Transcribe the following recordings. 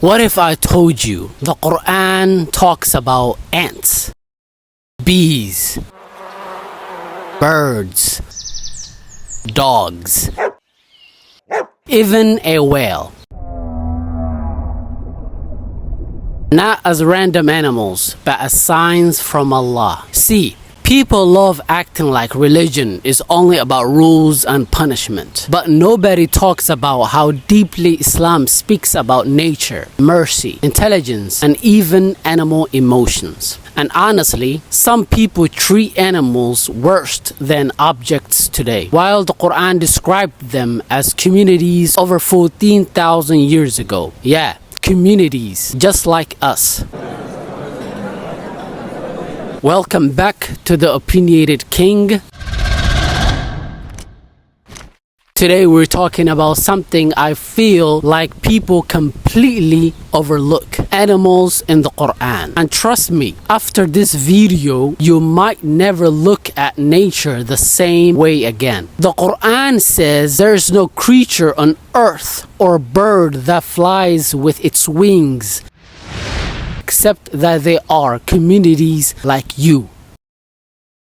What if I told you the Qur'an talks about ants, bees, birds, dogs, even a whale? Not as random animals, but as signs from Allah. See, people love acting like religion is only about rules and punishment. But nobody talks about how deeply Islam speaks about nature, mercy, intelligence, and even animal emotions. And honestly, some people treat animals worse than objects today, while the Quran described them as communities over 14,000 years ago. Yeah, communities just like us. Welcome back to the Opinionated King. Today we're talking about something I feel like people completely overlook: animals in the Quran. And trust me, after this video, you might never look at nature the same way again. The Quran says there's no creature on earth or bird that flies with its wings, except that they are communities like you.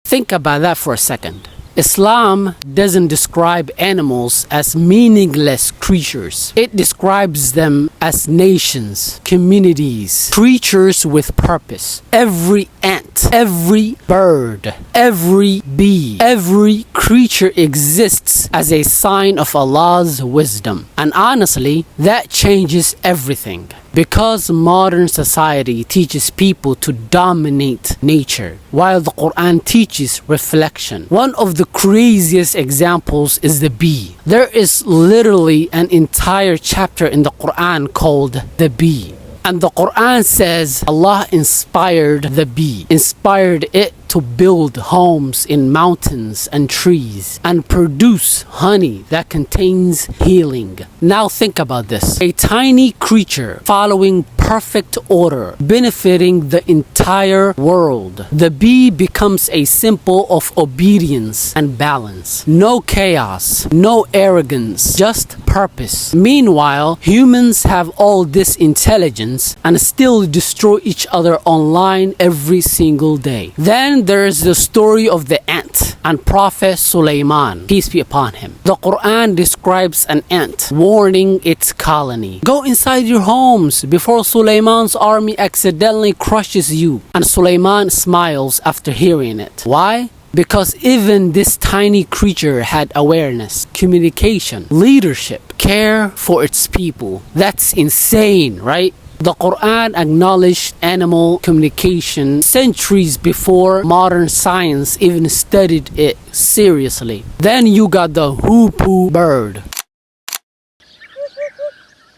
Think about that for a second. Islam doesn't describe animals as meaningless creatures. It describes them as nations, communities, creatures with purpose. Every ant, every bird, every bee, every creature exists as a sign of Allah's wisdom. And honestly, that changes everything. Because modern society teaches people to dominate nature, while the Quran teaches reflection. One of the craziest examples is the bee. There is literally an entire chapter in the Quran called the bee. And the Quran says Allah inspired the bee, inspired it to build homes in mountains and trees and produce honey that contains healing. Now think about this. A tiny creature following perfect order, benefiting the entire world. The bee becomes a symbol of obedience and balance. No chaos, no arrogance, just purpose. Meanwhile, humans have all this intelligence and still destroy each other online every single day. Then there is the story of the ant and Prophet Sulaiman, peace be upon him. The Quran describes an ant warning its colony: go inside your homes before Sulaiman's army accidentally crushes you. And Sulaiman smiles after hearing it. Why? Because even this tiny creature had awareness, communication, leadership, care for its people. That's insane, right? The Quran acknowledged animal communication centuries before modern science even studied it seriously. Then you got the hoopoe bird.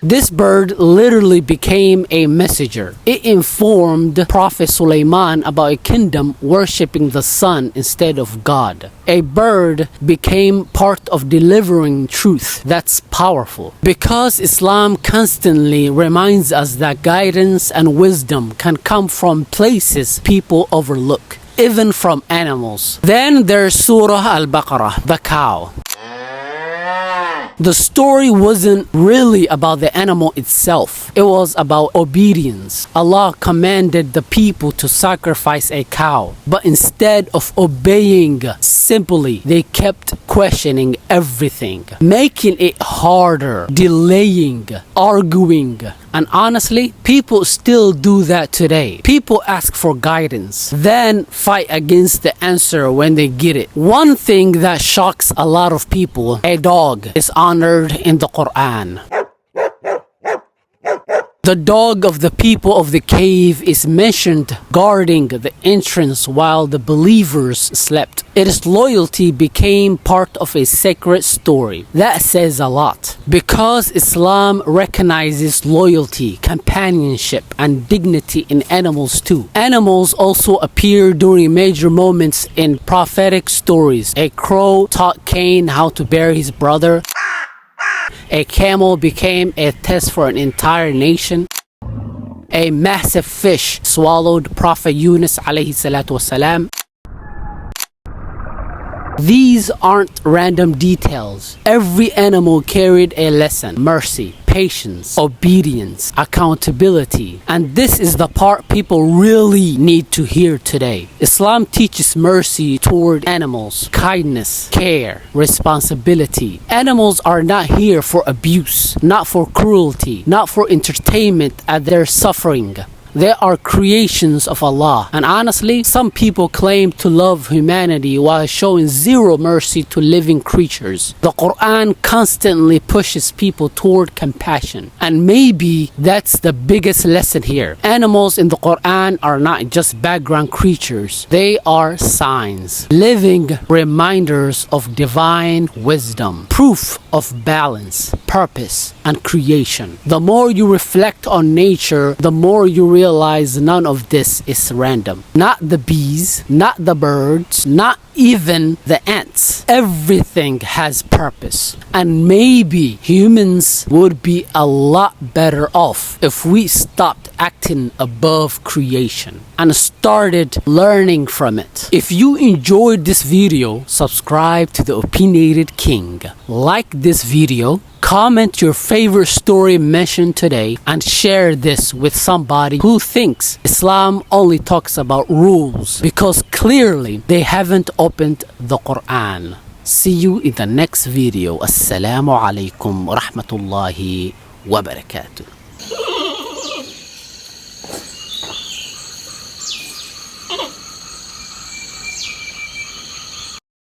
This bird literally became a messenger. It informed Prophet Sulaiman about a kingdom worshipping the sun instead of God. A bird became part of delivering truth. That's powerful. Because Islam constantly reminds us that guidance and wisdom can come from places people overlook, even from animals. Then there's Surah Al-Baqarah, the cow. The story wasn't really about the animal itself. It was about obedience. Allah commanded the people to sacrifice a cow. But instead of obeying simply, they kept questioning everything, making it harder, delaying, arguing. And honestly, people still do that today. People ask for guidance, then fight against the answer when they get it. One thing that shocks a lot of people: a dog is honored in the Quran. The dog of the people of the cave is mentioned guarding the entrance while the believers slept. Its loyalty became part of a sacred story. That says a lot. Because Islam recognizes loyalty, companionship, and dignity in animals too. Animals also appear during major moments in prophetic stories. A crow taught Cain how to bury his brother. A camel became a test for an entire nation. A massive fish swallowed Prophet Yunus alayhi salatu wasalam. These aren't random details. Every animal carried a lesson: mercy, patience, obedience, accountability. And this is the part people really need to hear today. Islam teaches mercy toward animals, kindness, care, responsibility. Animals are not here for abuse, not for cruelty, not for entertainment at their suffering. They are creations of Allah. And honestly, some people claim to love humanity while showing zero mercy to living creatures. The Qur'an constantly pushes people toward compassion. And maybe that's the biggest lesson here. Animals in the Qur'an are not just background creatures. They are signs, living reminders of divine wisdom, proof of balance, purpose, and creation. The more you reflect on nature, the more you realize none of this is random. Not the bees, not the birds, not even the ants. Everything has purpose. And maybe humans would be a lot better off if we stopped acting above creation and started learning from it. If you enjoyed this video, subscribe to The Opinionated King. Like this video, comment your favorite story mentioned today, and share this with somebody who thinks Islam only talks about rules, because clearly they haven't opened the Qur'an. See you in the next video. Assalamu alaikum wa rahmatullahi wa barakatuh.